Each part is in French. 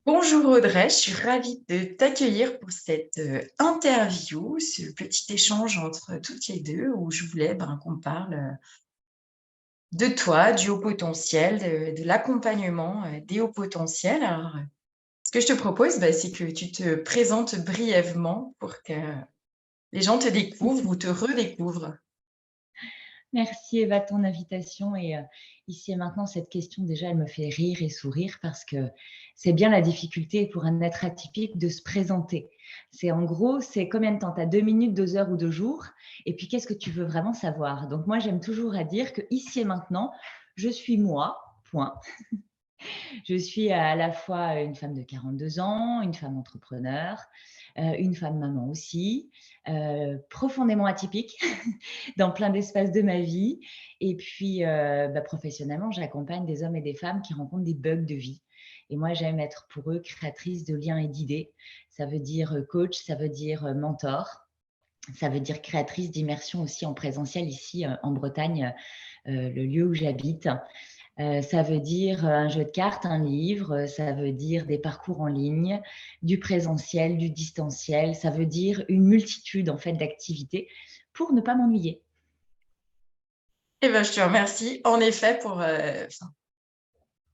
Bonjour Audrey, je suis ravie de t'accueillir pour cette interview, ce petit échange entre toutes les deux où je voulais qu'on parle de toi, du haut potentiel, de l'accompagnement des hauts potentiels. Alors, ce que je te propose, c'est que tu te présentes brièvement pour que les gens te découvrent ou te redécouvrent. Merci Eva de ton invitation ici et maintenant cette question déjà elle me fait rire et sourire parce que c'est bien la difficulté pour un être atypique de se présenter. C'est en gros, c'est combien de temps? Tu as 2 minutes, 2 heures ou 2 jours et puis qu'est-ce que tu veux vraiment savoir? Donc moi j'aime toujours à dire que ici et maintenant, je suis moi, point. Je suis à la fois une femme de 42 ans, une femme entrepreneur, une femme maman aussi, profondément atypique dans plein d'espaces de ma vie. Et puis, professionnellement, j'accompagne des hommes et des femmes qui rencontrent des bugs de vie. Et moi, j'aime être pour eux créatrice de liens et d'idées. Ça veut dire coach, ça veut dire mentor. Ça veut dire créatrice d'immersion aussi en présentiel ici en Bretagne, le lieu où j'habite. Ça veut dire un jeu de cartes, un livre, ça veut dire des parcours en ligne, du présentiel, du distanciel. Ça veut dire une multitude en fait d'activités pour ne pas m'ennuyer. Eh ben, je te remercie. En effet, pour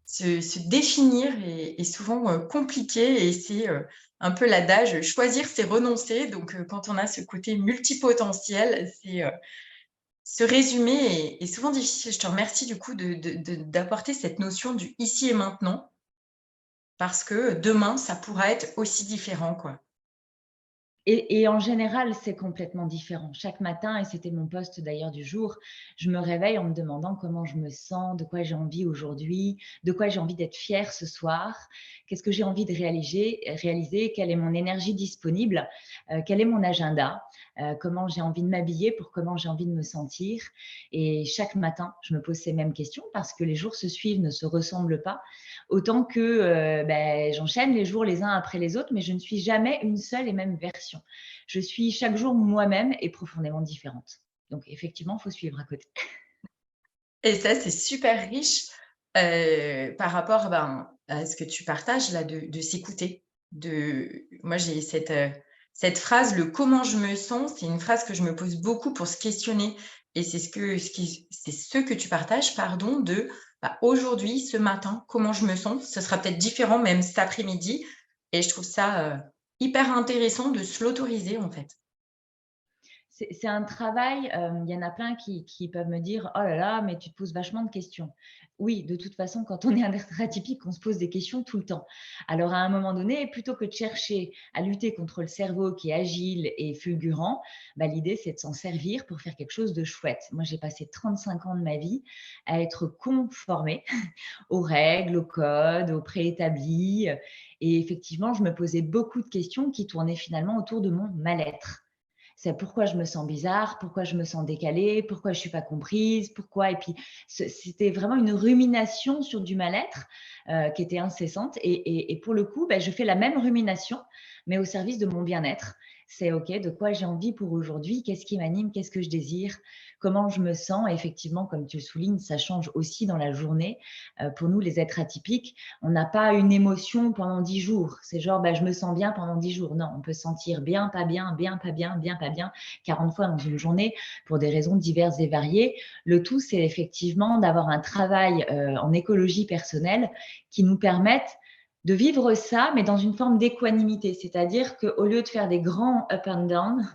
se définir est souvent compliqué et c'est un peu l'adage choisir, c'est renoncer. Donc, quand on a ce côté multipotentiel, c'est se résumer est souvent difficile. Je te remercie du coup d'apporter cette notion du ici et maintenant parce que demain, ça pourra être aussi différent, quoi. Et en général, c'est complètement différent. Chaque matin, et c'était mon poste d'ailleurs du jour, je me réveille en me demandant comment je me sens, de quoi j'ai envie aujourd'hui, de quoi j'ai envie d'être fière ce soir, qu'est-ce que j'ai envie de réaliser, quelle est mon énergie disponible, quel est mon agenda, comment j'ai envie de m'habiller pour comment j'ai envie de me sentir. Et chaque matin, je me pose ces mêmes questions parce que les jours se suivent, ne se ressemblent pas. Autant que j'enchaîne les jours les uns après les autres, mais je ne suis jamais une seule et même version. Je suis chaque jour moi-même et profondément différente. Donc effectivement, il faut suivre à côté. Et ça, c'est super riche par rapport à ce que tu partages là, de s'écouter. Moi, j'ai cette phrase, le comment je me sens, c'est une phrase que je me pose beaucoup pour se questionner. Et c'est c'est ce que tu partages, pardon, aujourd'hui, ce matin, comment je me sens. Ce sera peut-être différent même cet après-midi. Et je trouve ça hyper intéressant de se l'autoriser, en fait. C'est un travail, il y en a plein qui peuvent me dire: «Oh là là, mais tu te poses vachement de questions». Oui, de toute façon, quand on est un être atypique, on se pose des questions tout le temps. Alors à un moment donné, plutôt que de chercher à lutter contre le cerveau qui est agile et fulgurant, l'idée c'est de s'en servir pour faire quelque chose de chouette. Moi, j'ai passé 35 ans de ma vie à être conformée aux règles, aux codes, aux préétablis, et effectivement, je me posais beaucoup de questions qui tournaient finalement autour de mon mal-être. C'est pourquoi je me sens bizarre, pourquoi je me sens décalée, pourquoi je suis pas comprise, pourquoi. Et puis c'était vraiment une rumination sur du mal-être qui était incessante. Et pour le coup, je fais la même rumination, mais au service de mon bien-être. C'est OK, de quoi j'ai envie pour aujourd'hui, qu'est-ce qui m'anime, qu'est-ce que je désire, comment je me sens. Et effectivement, comme tu le soulignes, ça change aussi dans la journée. Pour nous, les êtres atypiques, on n'a pas une émotion pendant 10 jours. C'est genre, je me sens bien pendant 10 jours. Non, on peut se sentir bien, pas bien, bien, pas bien, 40 fois dans une journée pour des raisons diverses et variées. Le tout, c'est effectivement d'avoir un travail en écologie personnelle qui nous permette de vivre ça, mais dans une forme d'équanimité. C'est-à-dire qu'au lieu de faire des grands up and down,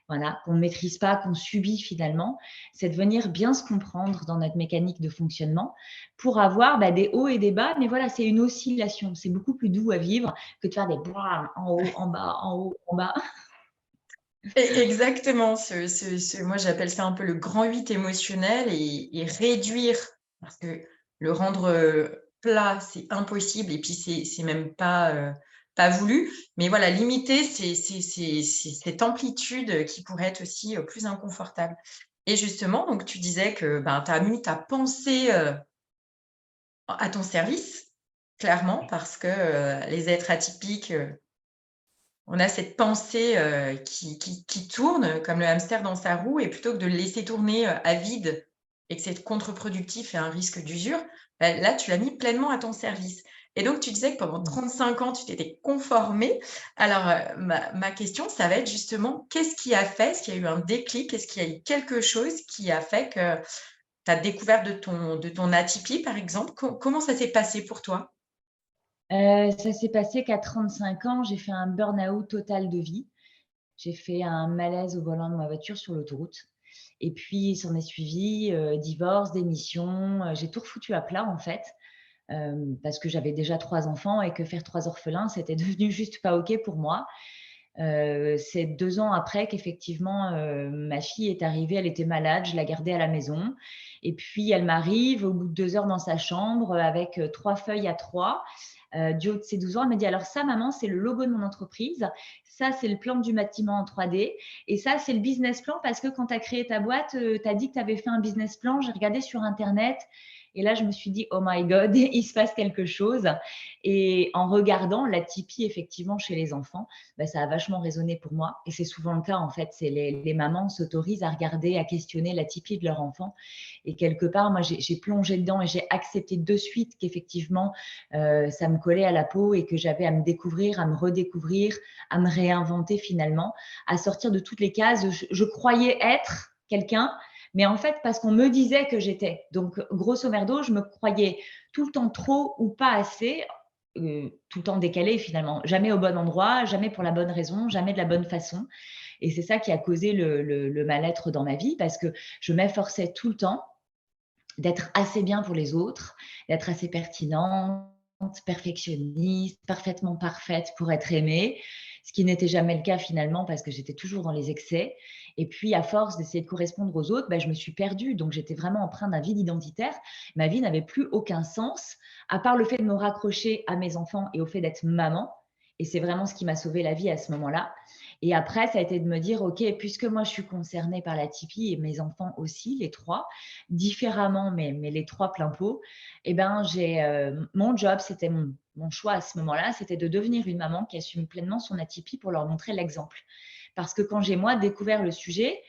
voilà, qu'on ne maîtrise pas, qu'on subit finalement, c'est de venir bien se comprendre dans notre mécanique de fonctionnement pour avoir des hauts et des bas. Mais voilà, c'est une oscillation. C'est beaucoup plus doux à vivre que de faire des bois en haut, en bas, en haut, en bas. Exactement, moi j'appelle ça un peu le grand 8 émotionnel et réduire, parce que le rendre plat, c'est impossible et puis c'est même pas voulu. Mais voilà, limiter, c'est cette amplitude qui pourrait être aussi plus inconfortable. Et justement, donc tu disais que tu as mis ta pensée à ton service, clairement, parce que les êtres atypiques, on a cette pensée qui tourne comme le hamster dans sa roue et plutôt que de le laisser tourner à vide et que c'est contre-productif et un risque d'usure, là, tu l'as mis pleinement à ton service. Et donc, tu disais que pendant Mmh. 35 ans, tu t'étais conformée. Alors, ma question, ça va être justement, qu'est-ce qui a fait? Est-ce qu'il y a eu un déclic? Est-ce qu'il y a eu quelque chose qui a fait que tu as découvert de ton atypie, par exemple? Comment ça s'est passé pour toi? Ça s'est passé qu'à 35 ans, j'ai fait un burn-out total de vie. J'ai fait un malaise au volant de ma voiture sur l'autoroute et puis s'en est suivi, divorce, démission, j'ai tout refoutu à plat en fait, parce que j'avais déjà 3 enfants et que faire 3 orphelins, c'était devenu juste pas OK pour moi. C'est 2 ans après qu'effectivement, ma fille est arrivée, elle était malade, je la gardais à la maison et puis elle m'arrive au bout de 2 heures dans sa chambre, avec, 3 feuilles A3, du haut de ses 12 ans. Elle me dit: «Alors ça maman, c'est le logo de mon entreprise, ça c'est le plan du bâtiment en 3D et ça c'est le business plan parce que quand tu as créé ta boîte, tu as dit que tu avais fait un business plan, j'ai regardé sur internet» et là je me suis dit: «Oh my God, il se passe quelque chose» et en regardant la Tipeee effectivement chez les enfants, bah, ça a vachement résonné pour moi. Et c'est souvent le cas, en fait. C'est les mamans s'autorisent à regarder, à questionner la typie de leur enfant. Et quelque part, moi, j'ai plongé dedans et j'ai accepté de suite qu'effectivement, ça me collait à la peau et que j'avais à me découvrir, à me redécouvrir, à me réinventer finalement, à sortir de toutes les cases. Je croyais être quelqu'un, mais en fait, parce qu'on me disait que j'étais. Donc, grosso merdo, je me croyais tout le temps trop ou pas assez, tout le temps décalé finalement. Jamais au bon endroit, jamais pour la bonne raison, jamais de la bonne façon. Et c'est ça qui a causé le mal-être dans ma vie parce que je m'efforçais tout le temps d'être assez bien pour les autres, d'être assez pertinente, perfectionniste, parfaitement parfaite pour être aimée, ce qui n'était jamais le cas finalement parce que j'étais toujours dans les excès. Et puis, à force d'essayer de correspondre aux autres, bah, je me suis perdue. Donc, j'étais vraiment empreinte d'un vide identitaire. Ma vie n'avait plus aucun sens, à part le fait de me raccrocher à mes enfants et au fait d'être maman. Et c'est vraiment ce qui m'a sauvé la vie à ce moment-là. Et après, ça a été de me dire, OK, puisque moi, je suis concernée par la Tipeee et mes enfants aussi, les trois, différemment, mais les 3 plein pot, et ben, mon job, c'était mon choix à ce moment-là, c'était de devenir une maman qui assume pleinement son atypie pour leur montrer l'exemple. Parce que quand j'ai, moi, découvert le sujet,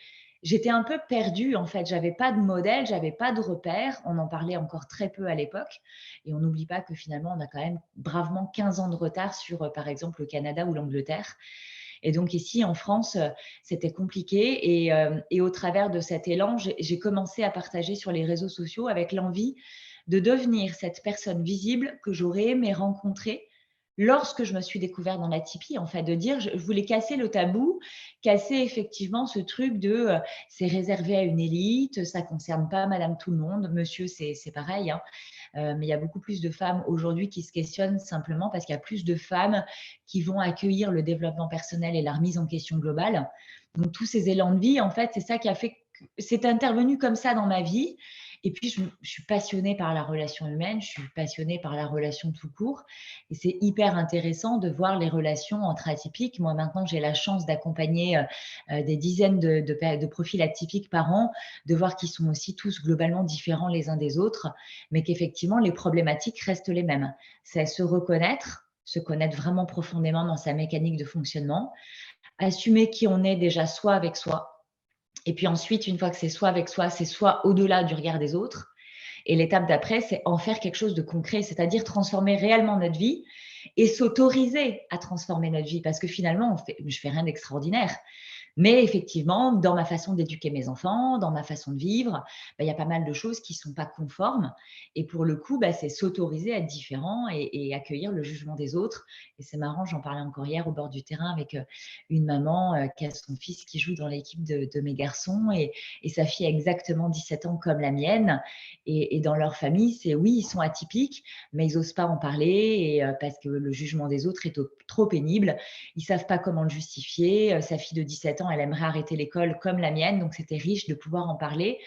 j'étais un peu perdue, en fait. J'avais pas de modèle, j'avais pas de repères. On en parlait encore très peu à l'époque. Et on n'oublie pas que finalement, on a quand même bravement 15 ans de retard sur, par exemple, le Canada ou l'Angleterre. Et donc ici, en France, c'était compliqué. Et au travers de cet élan, j'ai commencé à partager sur les réseaux sociaux avec l'envie de devenir cette personne visible que j'aurais aimé rencontrer lorsque je me suis découverte dans la Tipeee, en fait, de dire, je voulais casser le tabou, casser effectivement ce truc de c'est réservé à une élite, ça ne concerne pas madame tout le monde, monsieur, c'est pareil, hein. Mais il y a beaucoup plus de femmes aujourd'hui qui se questionnent simplement parce qu'il y a plus de femmes qui vont accueillir le développement personnel et la remise en question globale. Donc, tous ces élans de vie, en fait, c'est ça qui a fait que c'est intervenu comme ça dans ma vie. Et puis, je suis passionnée par la relation humaine, je suis passionnée par la relation tout court. Et c'est hyper intéressant de voir les relations entre atypiques. Moi, maintenant, j'ai la chance d'accompagner des dizaines de profils atypiques par an, de voir qu'ils sont aussi tous globalement différents les uns des autres, mais qu'effectivement, les problématiques restent les mêmes. C'est se reconnaître, se connaître vraiment profondément dans sa mécanique de fonctionnement, assumer qui on est déjà soi avec soi. Et puis ensuite, une fois que c'est soi avec soi, c'est soi au-delà du regard des autres. Et l'étape d'après, c'est en faire quelque chose de concret, c'est-à-dire transformer réellement notre vie et s'autoriser à transformer notre vie. Parce que finalement, je fais rien d'extraordinaire. Mais effectivement, dans ma façon d'éduquer mes enfants, dans ma façon de vivre, il y a pas mal de choses qui ne sont pas conformes. Et pour le coup, c'est s'autoriser à être différent et accueillir le jugement des autres. Et c'est marrant, j'en parlais encore hier au bord du terrain avec une maman qui a son fils qui joue dans l'équipe de mes garçons et sa fille a exactement 17 ans comme la mienne. Et dans leur famille, c'est oui, ils sont atypiques, mais ils n'osent pas en parler parce que le jugement des autres est trop pénible. Ils savent pas comment le justifier. Sa fille de 17 ans, elle aimerait arrêter l'école comme la mienne, donc c'était riche de pouvoir en parler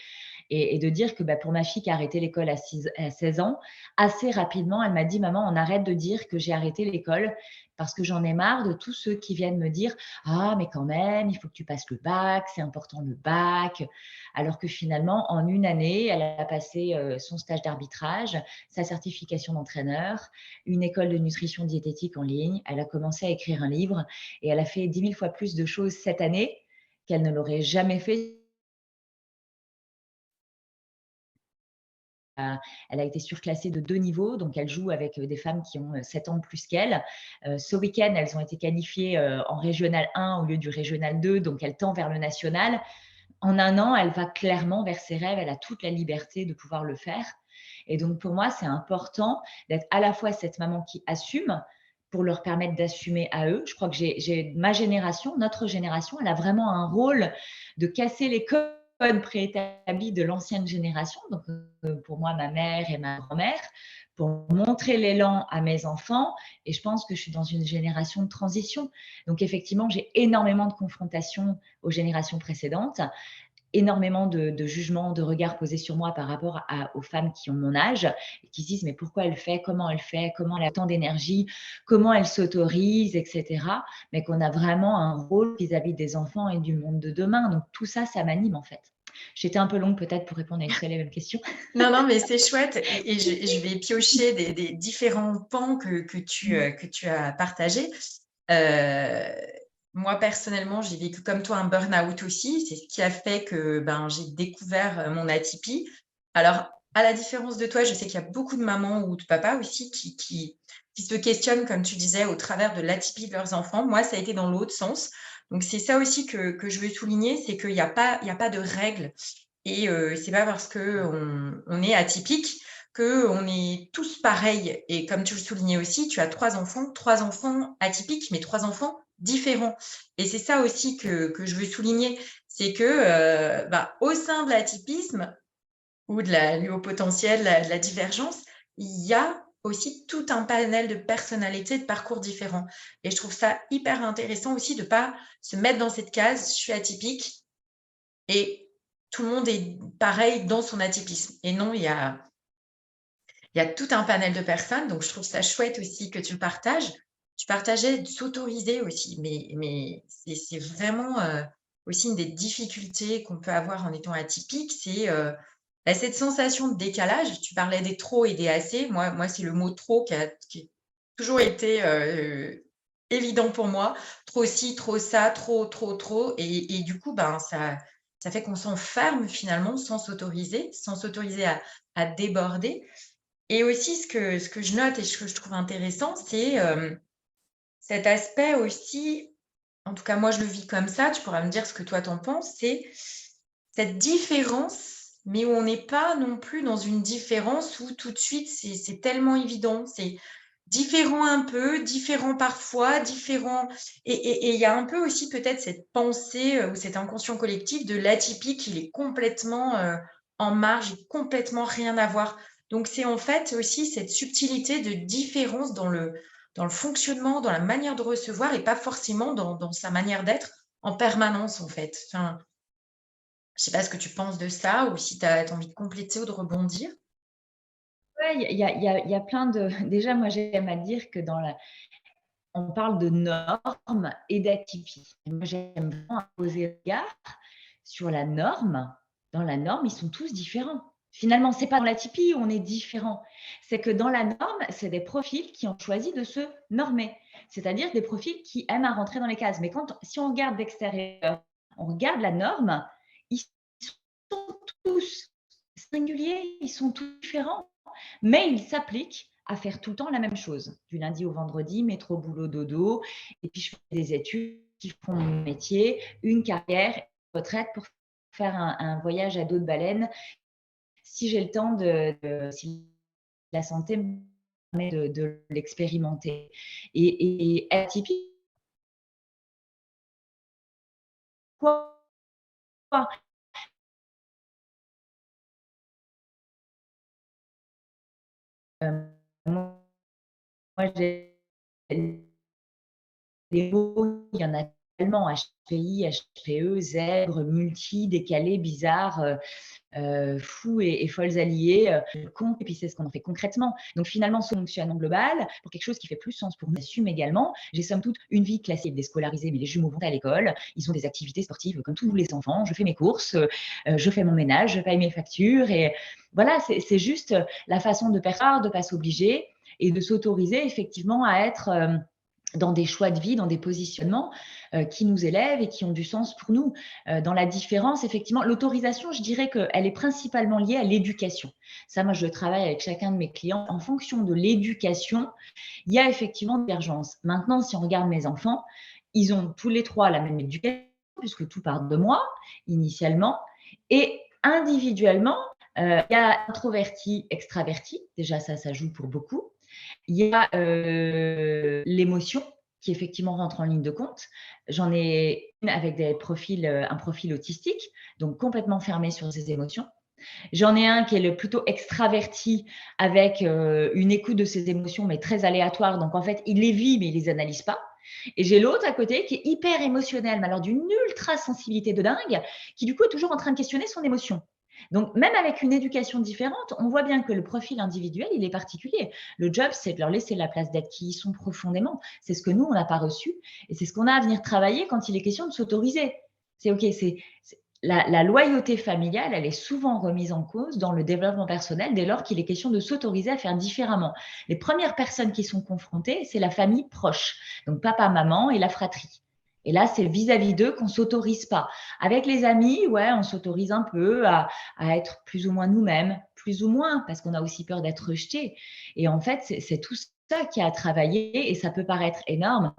et de dire que pour ma fille qui a arrêté l'école à 16 ans, assez rapidement, elle m'a dit: «Maman, on arrête de dire que j'ai arrêté l'école parce que j'en ai marre de tous ceux qui viennent me dire: "Ah mais quand même, il faut que tu passes le bac, c'est important le bac"». Alors que finalement, en une année, elle a passé, son stage d'arbitrage, sa certification d'entraîneur, une école de nutrition diététique en ligne. Elle a commencé à écrire un livre et elle a fait 10 000 fois plus de choses cette année qu'elle ne l'aurait jamais fait elle a été surclassée de 2 niveaux, donc elle joue avec des femmes qui ont 7 ans de plus qu'elle. Ce week-end, elles ont été qualifiées en régional 1 au lieu du régional 2, donc elle tend vers le national. En 1 an, elle va clairement vers ses rêves, elle a toute la liberté de pouvoir le faire. Et donc pour moi, c'est important d'être à la fois cette maman qui assume pour leur permettre d'assumer à eux. Je crois que ma génération, notre génération, elle a vraiment un rôle de casser les codes préétablis de l'ancienne génération, donc pour moi, ma mère et ma grand-mère, pour montrer l'élan à mes enfants. Et je pense que je suis dans une génération de transition. Donc effectivement, j'ai énormément de confrontations aux générations précédentes, énormément de jugements, de regards posés sur moi par rapport aux femmes qui ont mon âge et qui se disent mais pourquoi elle fait, comment elle a tant d'énergie, comment elle s'autorise, etc. Mais qu'on a vraiment un rôle vis-à-vis des enfants et du monde de demain. Donc tout ça, ça m'anime en fait. J'étais un peu longue peut-être pour répondre à une seule et même question. Non, non, mais c'est chouette et je vais piocher des différents pans que tu as partagés. Moi, personnellement, j'ai vécu comme toi un burn-out aussi. C'est ce qui a fait que j'ai découvert mon atypie. Alors, à la différence de toi, je sais qu'il y a beaucoup de mamans ou de papas aussi qui se questionnent, comme tu disais, au travers de l'atypie de leurs enfants. Moi, ça a été dans l'autre sens. Donc, c'est ça aussi que je veux souligner, c'est qu'il n'y a pas de règles. Et c'est pas parce qu'on est atypique qu'on est tous pareils. Et comme tu le soulignais aussi, tu as 3 enfants atypiques, mais 3 enfants différents. Et c'est ça aussi que je veux souligner, c'est que au sein de l'atypisme ou de lié au potentiel, de la divergence, il y a aussi tout un panel de personnalités, de parcours différents. Et je trouve ça hyper intéressant aussi de pas se mettre dans cette case, je suis atypique et tout le monde est pareil dans son atypisme. Et non, il y a tout un panel de personnes, donc je trouve ça chouette aussi que tu le partages. Tu partageais de s'autoriser aussi, mais c'est vraiment aussi une des difficultés qu'on peut avoir en étant atypique, c'est cette sensation de décalage. Tu parlais des trop et des assez. Moi c'est le mot trop qui a toujours été évident pour moi. Trop ci, trop ça, trop, trop, trop. Et du coup, ça fait qu'on s'enferme finalement sans s'autoriser à déborder. Et aussi, ce que je note et ce que je trouve intéressant, c'est cet aspect aussi, en tout cas moi je le vis comme ça, tu pourras me dire ce que toi t'en penses, c'est cette différence, mais où on n'est pas non plus dans une différence où tout de suite c'est tellement évident, c'est différent un peu, différent parfois, différent. Et il y a un peu aussi peut-être cette pensée ou cet inconscient collectif de l'atypique, il est complètement en marge, complètement rien à voir. Donc c'est en fait aussi cette subtilité de différence dans le fonctionnement, dans la manière de recevoir et pas forcément dans sa manière d'être en permanence en fait. Enfin, je sais pas ce que tu penses de ça ou si tu as envie de compléter ou de rebondir. Ouais, il y a plein de déjà, moi, j'aime à dire que on parle de normes et d'atypie. Moi, j'aime vraiment poser le regard sur la norme. Dans la norme, ils sont tous différents. Finalement, c'est pas dans l'atypie où on est différent. C'est que dans la norme, c'est des profils qui ont choisi de se normer. C'est-à-dire des profils qui aiment à rentrer dans les cases. Mais si on regarde d'extérieur, on regarde la norme, ils sont tous singuliers, ils sont tous différents, mais ils s'appliquent à faire tout le temps la même chose. Du lundi au vendredi, métro, boulot, dodo, et puis je fais des études qui font mon métier, une carrière, retraite pour faire un voyage à dos de baleine si j'ai le temps si la santé me permet de l'expérimenter. Et atypique, quoi moi, j'ai les mots, il y en a tellement, HPI, HPE, zèbre, multi, décalé, bizarre, fous et folles alliées, con, et puis c'est ce qu'on en fait concrètement. Donc finalement, ce fonctionnement global, pour quelque chose qui fait plus sens pour nous, assume également. J'ai somme toute une vie classique déscolarisée, mais les jumeaux vont à l'école, ils ont des activités sportives comme tous les enfants, je fais mes courses, je fais mon ménage, je paye mes factures, et voilà, c'est juste la façon de faire, de ne pas s'obliger et de s'autoriser effectivement à être dans des choix de vie, dans des positionnements qui nous élèvent et qui ont du sens pour nous. Dans la différence, effectivement, l'autorisation, je dirais qu'elle est principalement liée à l'éducation. Ça, moi, je travaille avec chacun de mes clients. En fonction de l'éducation, il y a effectivement une divergence. Maintenant, si on regarde mes enfants, ils ont tous les trois la même éducation, puisque tout part de moi, initialement. Et individuellement, il y a introverti, extraverti. Déjà, ça joue pour beaucoup. Il y a l'émotion qui effectivement rentre en ligne de compte. J'en ai une avec un profil autistique, donc complètement fermé sur ses émotions. J'en ai un qui est plutôt extraverti avec une écoute de ses émotions, mais très aléatoire. Donc, en fait, il les vit, mais il les analyse pas. Et j'ai l'autre à côté qui est hyper émotionnel, mais alors d'une ultra sensibilité de dingue, qui du coup est toujours en train de questionner son émotion. Donc, même avec une éducation différente, on voit bien que le profil individuel, il est particulier. Le job, c'est de leur laisser la place d'être qui ils sont profondément. C'est ce que nous, on n'a pas reçu. Et c'est ce qu'on a à venir travailler quand il est question de s'autoriser. C'est OK, la loyauté familiale, elle est souvent remise en cause dans le développement personnel dès lors qu'il est question de s'autoriser à faire différemment. Les premières personnes qui sont confrontées, c'est la famille proche, donc papa, maman et la fratrie. Et là, c'est vis-à-vis d'eux qu'on ne s'autorise pas. Avec les amis, ouais, on s'autorise un peu à être plus ou moins nous-mêmes, plus ou moins, parce qu'on a aussi peur d'être rejeté. Et en fait, c'est tout ça qui a à travailler et ça peut paraître énorme.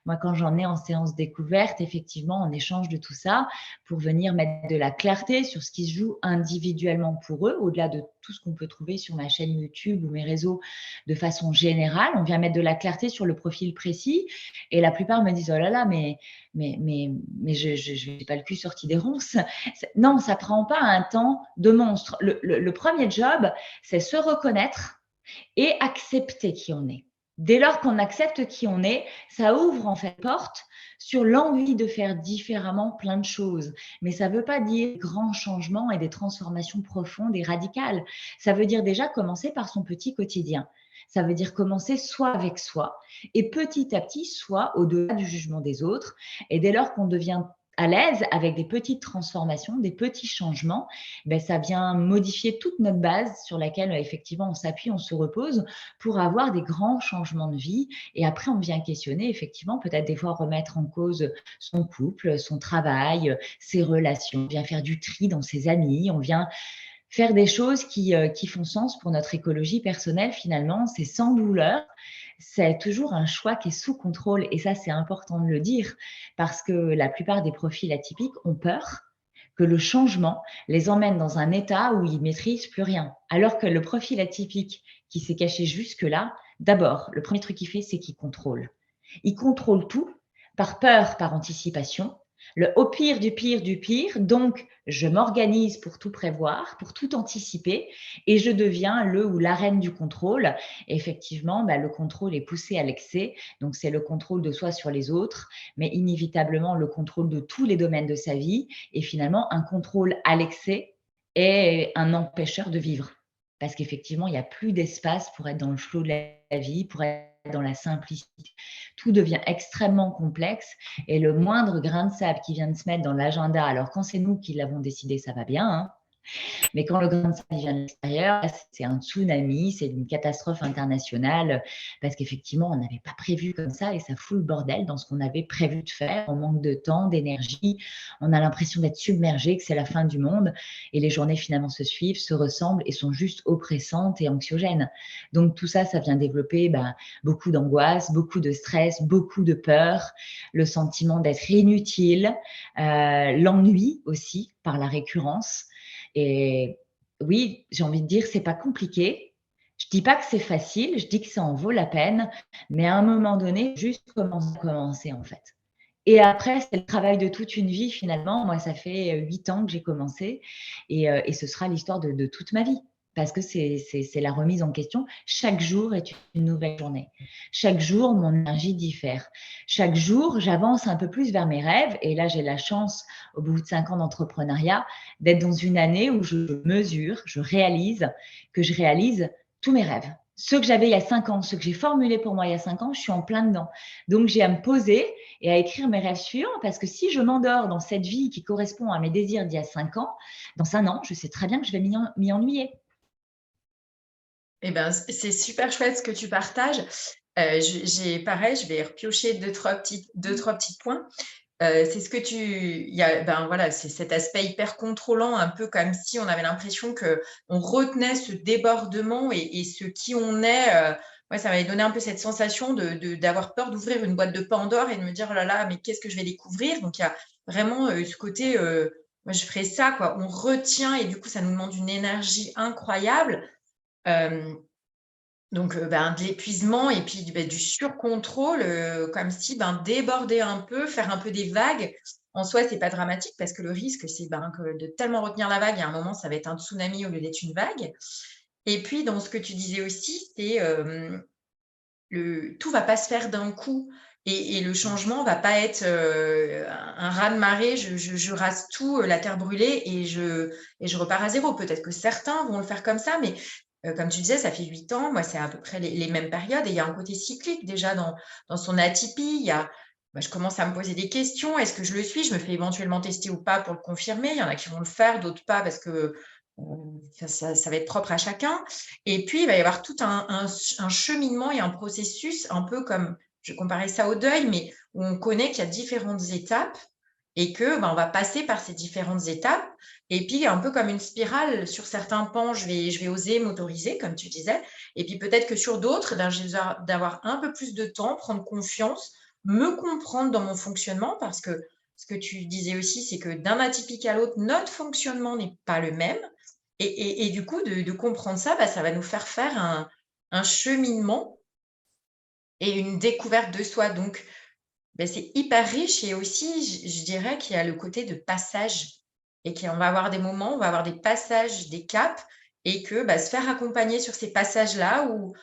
Moi, quand j'en ai en séance découverte, effectivement, on échange de tout ça pour venir mettre de la clarté sur ce qui se joue individuellement pour eux, au-delà de tout ce qu'on peut trouver sur ma chaîne YouTube ou mes réseaux de façon générale. On vient mettre de la clarté sur le profil précis et la plupart me disent « Oh là là, mais je n'ai pas le cul sorti des ronces. » Non, ça ne prend pas un temps de monstre. Le premier job, c'est se reconnaître et accepter qui on est. Dès lors qu'on accepte qui on est, ça ouvre en fait porte sur l'envie de faire différemment plein de choses. Mais ça ne veut pas dire grands changements et des transformations profondes et radicales. Ça veut dire déjà commencer par son petit quotidien. Ça veut dire commencer soit avec soi et petit à petit soit au-delà du jugement des autres. Et dès lors qu'on devient à l'aise avec des petites transformations, des petits changements, ben, ça vient modifier toute notre base sur laquelle effectivement on s'appuie, on se repose pour avoir des grands changements de vie. Et après, on vient questionner effectivement, peut-être des fois remettre en cause son couple, son travail, ses relations. On vient faire du tri dans ses amis, on vient faire des choses qui font sens pour notre écologie personnelle finalement. C'est sans douleur. C'est toujours un choix qui est sous contrôle et ça, c'est important de le dire parce que la plupart des profils atypiques ont peur que le changement les emmène dans un état où ils ne maîtrisent plus rien. Alors que le profil atypique qui s'est caché jusque-là, d'abord, le premier truc qu'il fait, c'est qu'il contrôle. Il contrôle tout par peur, par anticipation. Au pire du pire du pire, donc je m'organise pour tout prévoir, pour tout anticiper et je deviens le ou la reine du contrôle. Et effectivement, le contrôle est poussé à l'excès, donc c'est le contrôle de soi sur les autres, mais inévitablement le contrôle de tous les domaines de sa vie et finalement un contrôle à l'excès est un empêcheur de vivre. Parce qu'effectivement, il n'y a plus d'espace pour être dans le flot de la vie, pour être dans la simplicité. Tout devient extrêmement complexe et le moindre grain de sable qui vient de se mettre dans l'agenda, alors quand c'est nous qui l'avons décidé, ça va bien, hein, mais quand le grain de sable vient de l'extérieur, c'est un tsunami, c'est une catastrophe internationale parce qu'effectivement, on n'avait pas prévu comme ça et ça fout le bordel dans ce qu'on avait prévu de faire. On manque de temps, d'énergie, on a l'impression d'être submergé, que c'est la fin du monde et les journées finalement se suivent, se ressemblent et sont juste oppressantes et anxiogènes. Donc tout ça, ça vient développer beaucoup d'angoisse, beaucoup de stress, beaucoup de peur, le sentiment d'être inutile, l'ennui aussi par la récurrence. Et oui, j'ai envie de dire, c'est pas compliqué. Je dis pas que c'est facile, je dis que ça en vaut la peine, mais à un moment donné, juste commencer en fait. Et après, c'est le travail de toute une vie finalement. Moi, ça fait 8 ans que j'ai commencé et ce sera l'histoire de toute ma vie parce que c'est la remise en question. Chaque jour est une nouvelle journée. Chaque jour, mon énergie diffère. Chaque jour, j'avance un peu plus vers mes rêves et là, j'ai la chance, au bout de 5 ans d'entrepreneuriat, d'être dans une année où je mesure, je réalise tous mes rêves. Ceux que j'avais il y a 5 ans, ceux que j'ai formulés pour moi il y a 5 ans, je suis en plein dedans. Donc, j'ai à me poser et à écrire mes rêves suivants parce que si je m'endors dans cette vie qui correspond à mes désirs d'il y a 5 ans, dans un an, je sais très bien que je vais m'y ennuyer. Eh ben, c'est super chouette ce que tu partages. Pareil, je vais repiocher deux, trois petits points. C'est ce que il y a, ben voilà, c'est cet aspect hyper contrôlant, un peu comme si on avait l'impression que on retenait ce débordement et ce qui on est. Ouais, ça m'avait donné un peu cette sensation d'avoir peur d'ouvrir une boîte de Pandore et de me dire oh là là, mais qu'est-ce que je vais découvrir? Donc il y a vraiment ce côté, moi je ferais ça quoi. On retient et du coup ça nous demande une énergie incroyable. Euh, donc, ben, de l'épuisement et puis du surcontrôle, comme si, ben, déborder un peu, faire un peu des vagues. En soi, c'est pas dramatique parce que le risque, c'est, ben, que de tellement retenir la vague, à un moment, ça va être un tsunami au lieu d'être une vague. Et puis, dans ce que tu disais aussi, c'est, le tout va pas se faire d'un coup et le changement va pas être, un raz-de-marée, je rase tout, la terre brûlée et je repars à zéro. Peut-être que certains vont le faire comme ça, mais comme tu disais, ça fait 8 ans, moi, c'est à peu près les mêmes périodes et il y a un côté cyclique déjà dans son atypie. Il y a je commence à me poser des questions. Est-ce que je le suis? Je me fais éventuellement tester ou pas pour le confirmer. Il y en a qui vont le faire, d'autres pas parce que, ça va être propre à chacun. Et puis, il va y avoir tout un cheminement et un processus, un peu comme, je comparais ça au deuil, mais où on connaît qu'il y a différentes étapes et que ben, on va passer par ces différentes étapes. Et puis, un peu comme une spirale, sur certains pans, je vais oser m'autoriser, comme tu disais. Et puis, peut-être que sur d'autres, ben, j'ai besoin d'avoir un peu plus de temps, prendre confiance, me comprendre dans mon fonctionnement, parce que ce que tu disais aussi, c'est que d'un atypique à l'autre, notre fonctionnement n'est pas le même. Et du coup, de comprendre ça, bah, ça va nous faire un cheminement et une découverte de soi. Donc, beh, c'est hyper riche et aussi, je dirais qu'il y a le côté de passage et qu'on va avoir des moments, on va avoir des passages, des caps et que, bah, se faire accompagner sur ces passages-là où,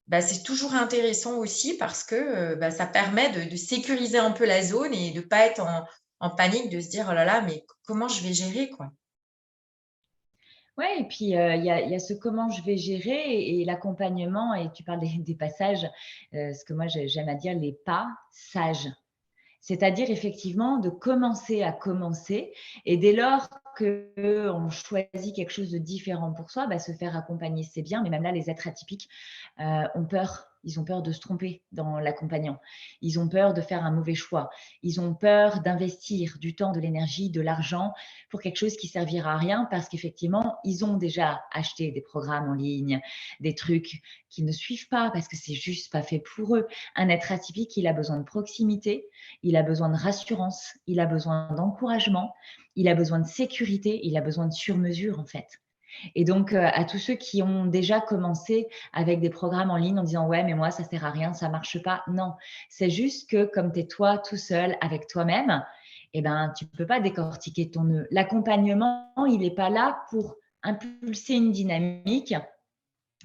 bah, c'est toujours intéressant aussi parce que, bah, ça permet de sécuriser un peu la zone et de pas être en panique, de se dire: «Oh là là, mais comment je vais gérer, quoi?» Ouais, et puis, il y a ce comment je vais gérer et l'accompagnement, et tu parles des passages, ce que moi j'aime à dire les pas sages. C'est-à-dire effectivement de commencer à commencer, et dès lors qu'on choisit quelque chose de différent pour soi, bah, se faire accompagner, c'est bien, mais même là, les êtres atypiques ont peur. Ils ont peur de se tromper dans l'accompagnant. Ils ont peur de faire un mauvais choix. Ils ont peur d'investir du temps, de l'énergie, de l'argent pour quelque chose qui servira à rien, parce qu'effectivement, ils ont déjà acheté des programmes en ligne, des trucs qu'ils ne suivent pas parce que c'est juste pas fait pour eux. Un être atypique, il a besoin de proximité, il a besoin de rassurance, il a besoin d'encouragement, il a besoin de sécurité, il a besoin de sur-mesure en fait. Et donc, à tous ceux qui ont déjà commencé avec des programmes en ligne en disant ouais, mais moi ça sert à rien, ça marche pas. Non, c'est juste que comme tu es toi tout seul avec toi-même, eh ben tu peux pas décortiquer ton nœud. L'accompagnement, il n'est pas là pour impulser une dynamique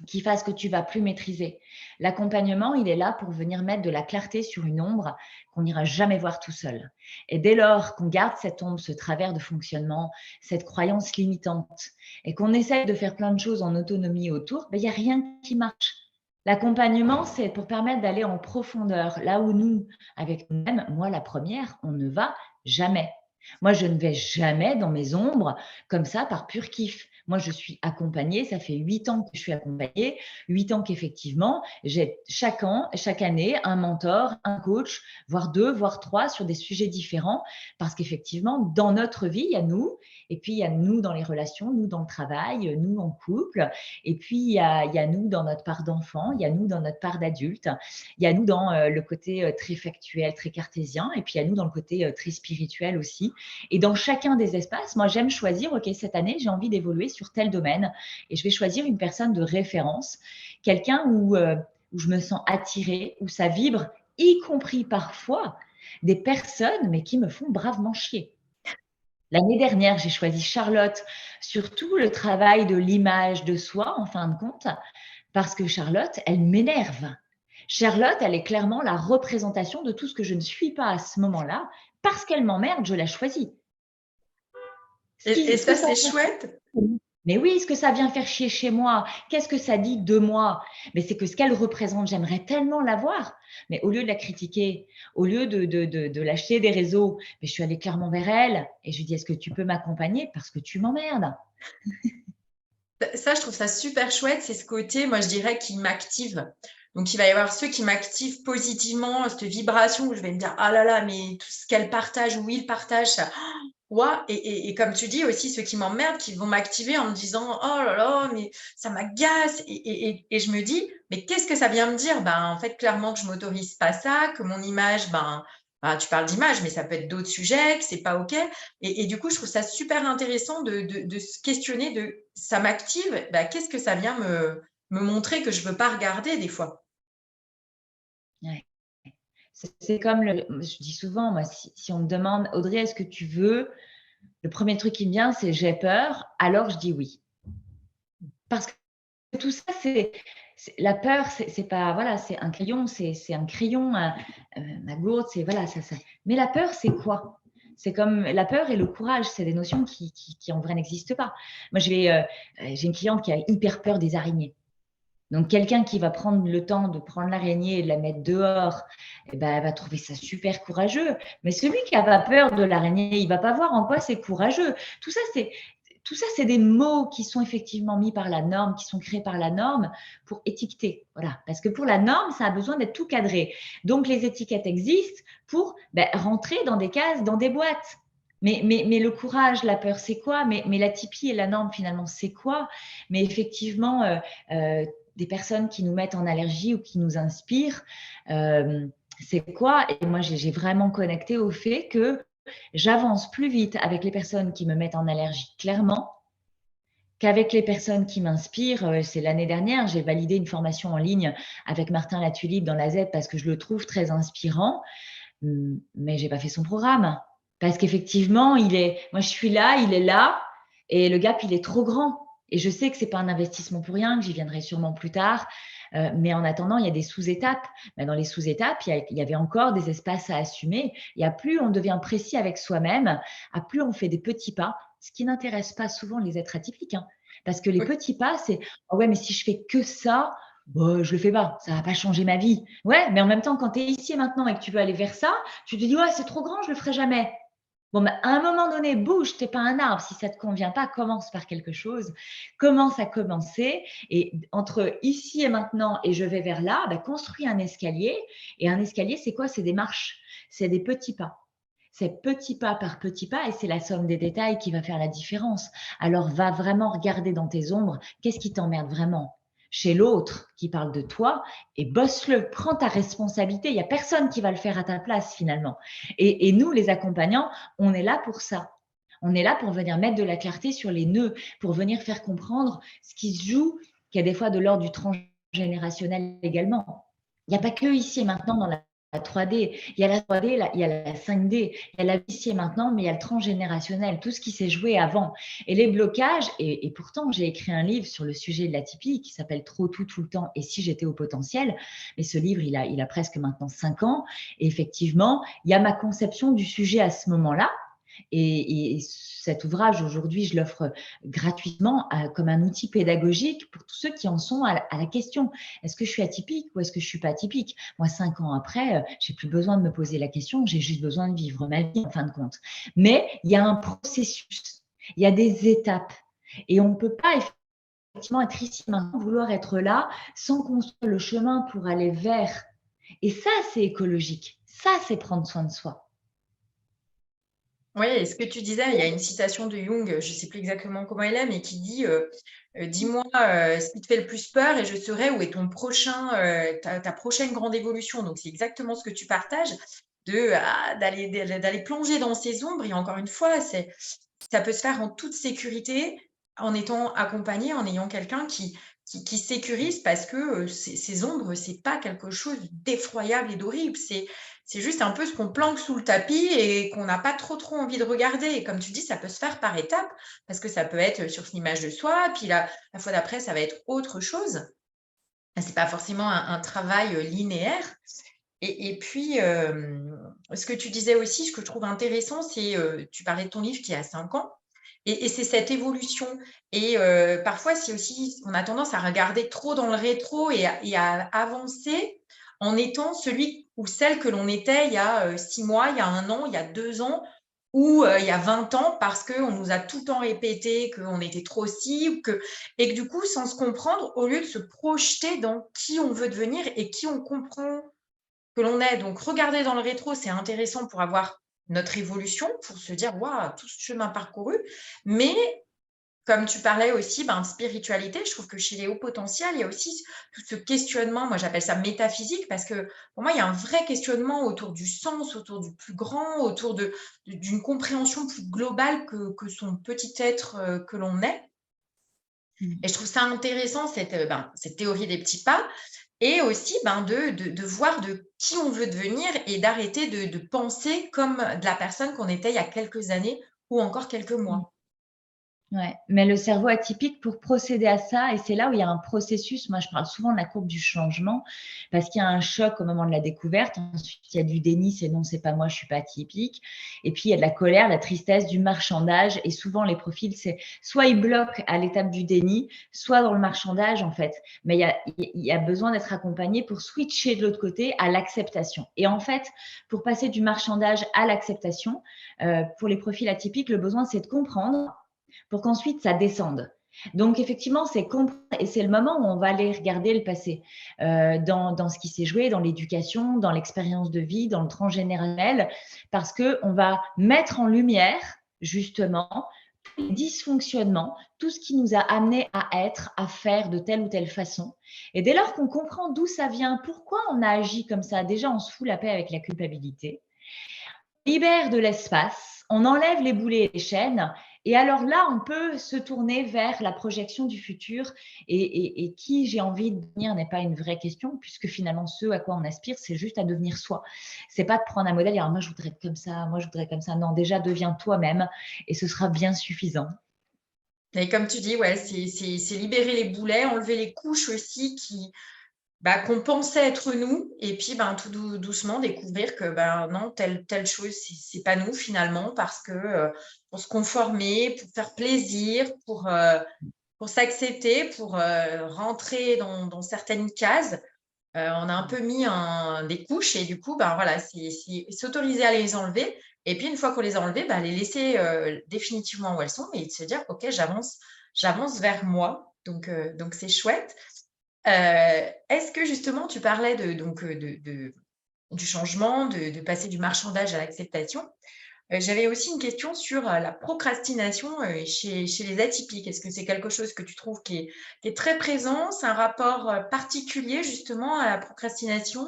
qui fasse que tu vas plus maîtriser. L'accompagnement, il est là pour venir mettre de la clarté sur une ombre qu'on n'ira jamais voir tout seul. Et dès lors qu'on garde cette ombre, ce travers de fonctionnement, cette croyance limitante, et qu'on essaie de faire plein de choses en autonomie autour, ben, il n'y a rien qui marche. L'accompagnement, c'est pour permettre d'aller en profondeur, là où nous, avec nous-mêmes, moi la première, on ne va jamais. Moi, je ne vais jamais dans mes ombres comme ça par pur kiff. Moi, je suis accompagnée, ça fait 8 ans que je suis accompagnée, 8 ans qu'effectivement, j'ai chaque an, chaque année, un mentor, un coach, voire 2, voire 3 sur des sujets différents, parce qu'effectivement, dans notre vie, il y a nous, et puis il y a nous dans les relations, nous dans le travail, nous en couple, et puis il y a nous dans notre part d'enfant, il y a nous dans notre part d'adulte, il y a nous dans le côté très factuel, très cartésien, et puis il y a nous dans le côté très spirituel aussi. Et dans chacun des espaces, moi, j'aime choisir, OK, cette année, j'ai envie d'évoluer sur tel domaine et je vais choisir une personne de référence, quelqu'un où je me sens attirée, où ça vibre, y compris parfois des personnes, mais qui me font bravement chier. L'année dernière, j'ai choisi Charlotte sur tout le travail de l'image de soi, en fin de compte, parce que Charlotte, elle m'énerve. Charlotte, elle est clairement la représentation de tout ce que je ne suis pas à ce moment-là. Parce qu'elle m'emmerde, je la choisis. Et Ce que ça, ça c'est vient chouette. faire, mais oui, ce que ça vient faire chier chez moi, qu'est-ce que ça dit de moi? Mais c'est que ce qu'elle représente, j'aimerais tellement la voir. Mais au lieu de la critiquer, au lieu de lâcher des réseaux, mais je suis allée clairement vers elle et je lui dis: «Est-ce que tu peux m'accompagner? Parce que tu m'emmerdes». Ça, je trouve ça super chouette. C'est ce côté, moi, je dirais, qui m'active. Donc, il va y avoir ceux qui m'activent positivement, cette vibration où je vais me dire, ah là là, mais tout ce qu'elle partage ou il partage, ça, ouah, et comme tu dis aussi, ceux qui m'emmerdent, qui vont m'activer en me disant, oh là là, mais ça m'agace. Et je me dis, mais qu'est-ce que ça vient me dire? Ben, en fait, clairement que je m'autorise pas ça, que mon image, tu parles d'image, mais ça peut être d'autres sujets, que c'est pas OK. Et du coup, je trouve ça super intéressant de se questionner de ça m'active, ben, qu'est-ce que ça vient me montrer que je veux pas regarder des fois? Ouais. C'est comme je dis souvent, moi, si on me demande: «Audrey, est-ce que tu veux?» Le premier truc qui me vient, c'est: «J'ai peur», alors je dis: «Oui». Parce que tout ça, c'est la peur, c'est pas voilà, c'est un crayon, c'est un crayon, ma gourde, c'est voilà, ça mais la peur, c'est quoi? C'est comme la peur et le courage, c'est des notions qui en vrai n'existent pas. Moi, j'ai une cliente qui a hyper peur des araignées. Donc quelqu'un qui va prendre le temps de prendre l'araignée et de la mettre dehors, eh ben, elle va trouver ça super courageux. Mais celui qui a pas peur de l'araignée, il va pas voir en quoi c'est courageux. Tout ça, c'est tout ça, c'est des mots qui sont effectivement mis par la norme, qui sont créés par la norme pour étiqueter. Voilà. Parce que pour la norme, ça a besoin d'être tout cadré. Donc les étiquettes existent pour rentrer dans des cases, dans des boîtes. Mais le courage, la peur, c'est quoi? Mais l'atypie et la norme, finalement, c'est quoi? Mais effectivement, des personnes qui nous mettent en allergie ou qui nous inspirent, c'est quoi? Et moi, j'ai vraiment connecté au fait que j'avance plus vite avec les personnes qui me mettent en allergie, clairement, qu'avec les personnes qui m'inspirent. C'est l'année dernière, j'ai validé une formation en ligne avec Martin Latulippe dans la Z parce que je le trouve très inspirant, mais j'ai pas fait son programme. Parce qu'effectivement, moi je suis là, il est là, et le gap, il est trop grand. Et je sais que c'est pas un investissement pour rien, que j'y viendrai sûrement plus tard. Mais en attendant, il y a des sous-étapes. Dans les sous-étapes, il y avait encore des espaces à assumer. Et à plus on devient précis avec soi-même, à plus on fait des petits pas, ce qui n'intéresse pas souvent les êtres atypiques, hein. Parce que les Oui. petits pas, c'est oh ouais, mais si je fais que ça, bah, je le fais pas, ça va pas changer ma vie. Ouais, mais en même temps, quand tu es ici et maintenant et que tu veux aller vers ça, tu te dis ouais, c'est trop grand, je le ferai jamais. Bon, à un moment donné, bouge, t'es pas un arbre. Si ça te convient pas, commence par quelque chose. Commence à commencer. Et entre ici et maintenant et je vais vers là, construis un escalier. Et un escalier, c'est quoi? C'est des marches. C'est des petits pas. C'est petit pas par petit pas et c'est la somme des détails qui va faire la différence. Alors, va vraiment regarder dans tes ombres. Qu'est-ce qui t'emmerde vraiment chez l'autre qui parle de toi et bosse-le. Prends ta responsabilité. Il n'y a personne qui va le faire à ta place finalement. Et nous, les accompagnants, on est là pour ça. On est là pour venir mettre de la clarté sur les nœuds, pour venir faire comprendre ce qui se joue, qui a des fois de l'ordre du transgénérationnel également. Il n'y a pas que ici et maintenant dans la 3D. Il y a la 3D, il y a la 5D, il y a la vie ici et maintenant, mais il y a le transgénérationnel, tout ce qui s'est joué avant. Et les blocages, et pourtant j'ai écrit un livre sur le sujet de l'atypie qui s'appelle Trop tout le temps et si j'étais au potentiel. Mais ce livre, il a presque maintenant 5 ans. Et effectivement, il y a ma conception du sujet à ce moment-là. Et cet ouvrage, aujourd'hui, je l'offre gratuitement comme un outil pédagogique pour tous ceux qui en sont à la question. Est-ce que je suis atypique ou est-ce que je ne suis pas atypique? Moi, 5 ans après, j'ai plus besoin de me poser la question, j'ai juste besoin de vivre ma vie en fin de compte. Mais il y a un processus, il y a des étapes. Et on ne peut pas effectivement être ici maintenant, vouloir être là, sans construire le chemin pour aller vers. Et ça, c'est écologique. Ça, c'est prendre soin de soi. Oui, et ce que tu disais, il y a une citation de Jung, je ne sais plus exactement comment elle est, mais qui dit dis-moi ce qui te fait le plus peur et je saurai où est ton prochain, ta prochaine grande évolution. Donc, c'est exactement ce que tu partages, d'aller plonger dans ces ombres. Et encore une fois, ça peut se faire en toute sécurité, en étant accompagné, en ayant quelqu'un qui sécurise parce que ces ombres, c'est pas quelque chose d'effroyable et d'horrible. C'est juste un peu ce qu'on planque sous le tapis et qu'on n'a pas trop envie de regarder. Et comme tu dis, ça peut se faire par étapes parce que ça peut être sur une image de soi, puis la fois d'après, ça va être autre chose. C'est pas forcément un travail linéaire. Et puis, ce que tu disais aussi, ce que je trouve intéressant, c'est tu parlais de ton livre qui a 5 ans et c'est cette évolution. Et parfois, c'est aussi, on a tendance à regarder trop dans le rétro et à avancer en étant celui ou celle que l'on était il y a 6 mois, il y a 1 an, il y a 2 ans. ou il y a 20 ans parce qu'on nous a tout le temps répété qu'on était trop ci ou que et que du coup, sans se comprendre, au lieu de se projeter dans qui on veut devenir et qui on comprend que l'on est. Donc regarder dans le rétro, c'est intéressant pour avoir notre évolution, pour se dire: «Waouh, tout ce chemin parcouru», mais comme tu parlais aussi, ben, de spiritualité, je trouve que chez les hauts potentiels, il y a aussi tout ce questionnement, moi j'appelle ça métaphysique, parce que pour moi, il y a un vrai questionnement autour du sens, autour du plus grand, autour d'une compréhension plus globale que son petit être que l'on est. Mmh. Et je trouve ça intéressant, cette théorie des petits pas, et aussi ben, de voir de qui on veut devenir et d'arrêter de penser comme de la personne qu'on était il y a quelques années ou encore quelques Mmh. mois. Ouais, mais le cerveau atypique pour procéder à ça et c'est là où il y a un processus, moi je parle souvent de la courbe du changement parce qu'il y a un choc au moment de la découverte, ensuite il y a du déni, c'est non, c'est pas moi, je suis pas atypique et puis il y a de la colère, la tristesse, du marchandage et souvent les profils, c'est soit ils bloquent à l'étape du déni, soit dans le marchandage en fait, mais il y a besoin d'être accompagné pour switcher de l'autre côté à l'acceptation et en fait, pour passer du marchandage à l'acceptation, pour les profils atypiques, le besoin c'est de comprendre pour qu'ensuite ça descende. Donc effectivement, c'est comprendre et c'est le moment où on va aller regarder le passé, dans ce qui s'est joué, dans l'éducation, dans l'expérience de vie, dans le transgénérationnel, parce qu'on va mettre en lumière justement tous les dysfonctionnements, tout ce qui nous a amené à être, à faire de telle ou telle façon. Et dès lors qu'on comprend d'où ça vient, pourquoi on a agi comme ça, déjà on se fout la paix avec la culpabilité, libère de l'espace, on enlève les boulets et les chaînes, et alors là, on peut se tourner vers la projection du futur. Et qui j'ai envie de devenir n'est pas une vraie question, puisque finalement, ce à quoi on aspire, c'est juste à devenir soi. C'est pas de prendre un modèle et dire moi je voudrais être comme ça, moi je voudrais être comme ça. Non, déjà deviens toi-même et ce sera bien suffisant. Et comme tu dis, ouais, c'est libérer les boulets, enlever les couches aussi bah, qu'on pensait être nous et puis, ben, tout doucement découvrir que, ben, non, telle chose, c'est pas nous finalement parce que, pour se conformer, pour faire plaisir, pour s'accepter, pour, rentrer dans certaines cases, on a un peu mis des couches et du coup, ben, voilà, c'est s'autoriser à les enlever et puis une fois qu'on les a enlevées, bah, les laisser, définitivement où elles sont et de se dire: «OK, j'avance vers moi», donc c'est chouette. Est-ce que justement tu parlais du changement, de passer du marchandage à l'acceptation? J'avais aussi une question sur, la procrastination, chez les atypiques. Est-ce que c'est quelque chose que tu trouves qui est très présent? C'est un rapport, particulier justement à la procrastination,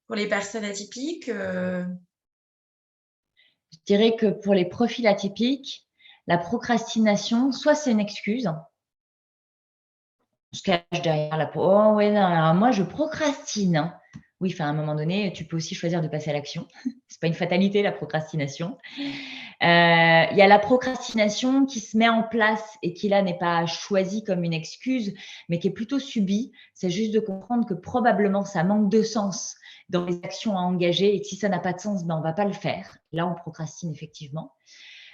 pour les personnes atypiques? Je dirais que pour les profils atypiques, la procrastination, soit c'est une excuse, se cache derrière la «Oh ouais, non, alors moi je procrastine, hein». Oui, enfin, à un moment donné, tu peux aussi choisir de passer à l'action. C'est pas une fatalité la procrastination. Il y a la procrastination qui se met en place et qui là n'est pas choisie comme une excuse, mais qui est plutôt subie. C'est juste de comprendre que probablement ça manque de sens dans les actions à engager et que si ça n'a pas de sens, ben, on va pas le faire. Là, on procrastine effectivement.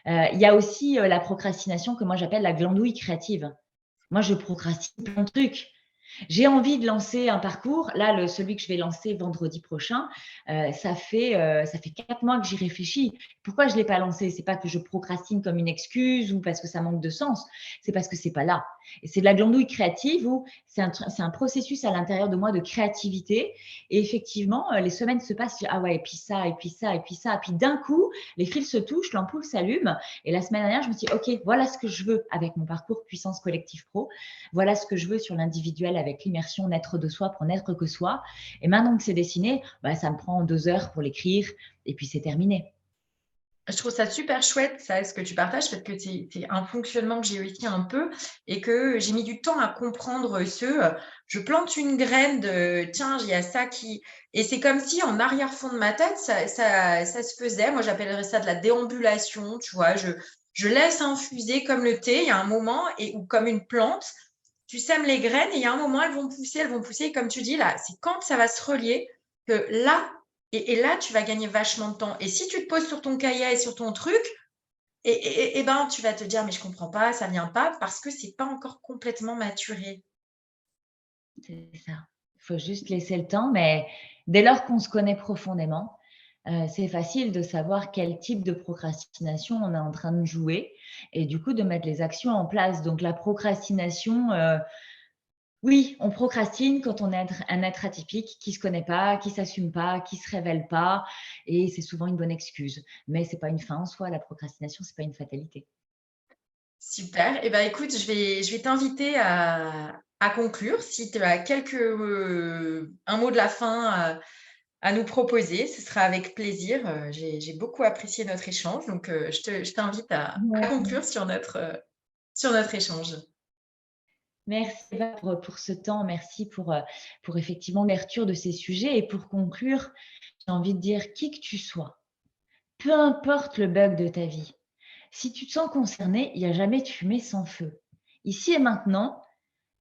Il y a aussi, la procrastination que moi j'appelle la glandouille créative. Moi, je procrastine plein de trucs. J'ai envie de lancer un parcours. Là, celui que je vais lancer vendredi prochain, ça fait 4 mois que j'y réfléchis. Pourquoi je ne l'ai pas lancé? C'est pas que je procrastine comme une excuse ou parce que ça manque de sens, c'est parce que c'est pas là. Et c'est de la glandouille créative où c'est un processus à l'intérieur de moi de créativité. Et effectivement, les semaines se passent, je dis, ah ouais, et puis ça, et puis ça, et puis ça. Et puis d'un coup, les fils se touchent, l'ampoule s'allume. Et la semaine dernière, je me suis dit, OK, voilà ce que je veux avec mon parcours Puissance Collective Pro. Voilà ce que je veux sur l'individuel avec l'immersion naître de soi pour n'être que soi. Et maintenant que c'est dessiné, bah, ça me prend 2 heures pour l'écrire et puis c'est terminé. Je trouve ça super chouette, ça, ce que tu partages, parce que c'est un fonctionnement que j'ai aussi un peu et que j'ai mis du temps à comprendre je plante une graine de tiens, il y a ça qui et c'est comme si en arrière-fond de ma tête, ça se faisait. Moi, j'appellerais ça de la déambulation, tu vois? Je laisse infuser comme le thé, il y a un moment et ou comme une plante, tu sèmes les graines et il y a un moment, elles vont pousser et comme tu dis là, c'est quand ça va se relier que là et là, tu vas gagner vachement de temps et si tu te poses sur ton cahier et sur ton truc et ben, tu vas te dire: «Mais je comprends pas, ça vient pas» parce que c'est pas encore complètement maturé. C'est ça. Il faut juste laisser le temps, mais dès lors qu'on se connaît profondément, c'est facile de savoir quel type de procrastination on est en train de jouer et du coup de mettre les actions en place. Donc la procrastination, oui, on procrastine quand on est un être atypique qui se connaît pas, qui s'assume pas, qui se révèle pas et c'est souvent une bonne excuse. Mais c'est pas une fin en soi, la procrastination, c'est pas une fatalité. Super. Et ben, écoute, je vais t'inviter à conclure. Si tu as un mot de la fin à nous proposer, ce sera avec plaisir. J'ai beaucoup apprécié notre échange, donc je t'invite à Ouais. conclure sur notre échange. Merci Eva pour ce temps, merci pour effectivement l'ouverture de ces sujets et pour conclure, j'ai envie de dire qui que tu sois, peu importe le bug de ta vie, si tu te sens concerné, il n'y a jamais de fumée sans feu. Ici et maintenant,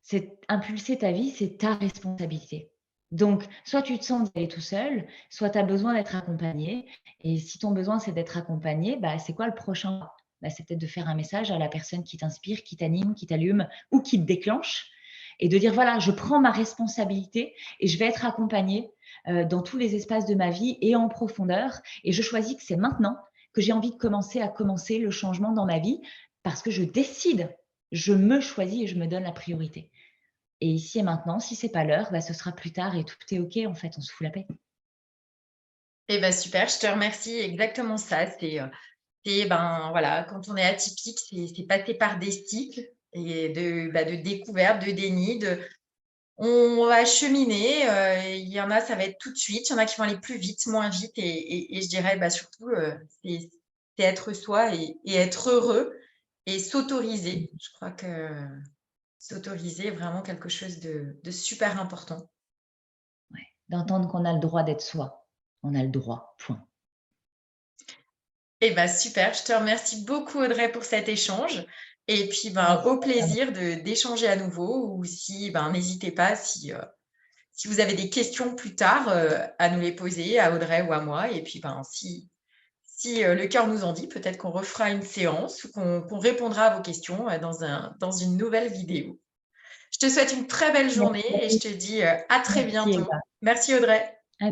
c'est impulser ta vie, c'est ta responsabilité. Donc, soit tu te sens d'aller tout seul, soit tu as besoin d'être accompagné. Et si ton besoin, c'est d'être accompagné, bah, c'est quoi le prochain pas? Bah, c'est peut-être de faire un message à la personne qui t'inspire, qui t'anime, qui t'allume ou qui te déclenche et de dire, voilà, je prends ma responsabilité et je vais être accompagnée dans tous les espaces de ma vie et en profondeur. Et je choisis que c'est maintenant que j'ai envie de commencer le changement dans ma vie parce que je décide, je me choisis et je me donne la priorité. Et ici et maintenant, si c'est pas l'heure, bah, ce sera plus tard et tout est OK en fait, on se fout la paix. Eh ben, super, je te remercie. Exactement ça. Ben, voilà, quand on est atypique, c'est passer par des cycles et de découverte, de déni, on va cheminer. Il y en a, ça va être tout de suite. Il y en a qui vont aller plus vite, moins vite. Et je dirais, bah, surtout, c'est être soi et être heureux et s'autoriser. Je crois que s'autoriser est vraiment quelque chose de super important. Ouais. D'entendre qu'on a le droit d'être soi. On a le droit, point. Eh ben, super, je te remercie beaucoup Audrey pour cet échange et puis, ben, Merci. au plaisir d'échanger à nouveau ou si ben, n'hésitez pas si vous avez des questions plus tard, à nous les poser à Audrey ou à moi et puis, ben, si le cœur nous en dit, peut-être qu'on refera une séance ou qu'on répondra à vos questions, dans une nouvelle vidéo. Je te souhaite une très belle journée et je te dis, à très Merci bientôt. Eva. Merci Audrey. À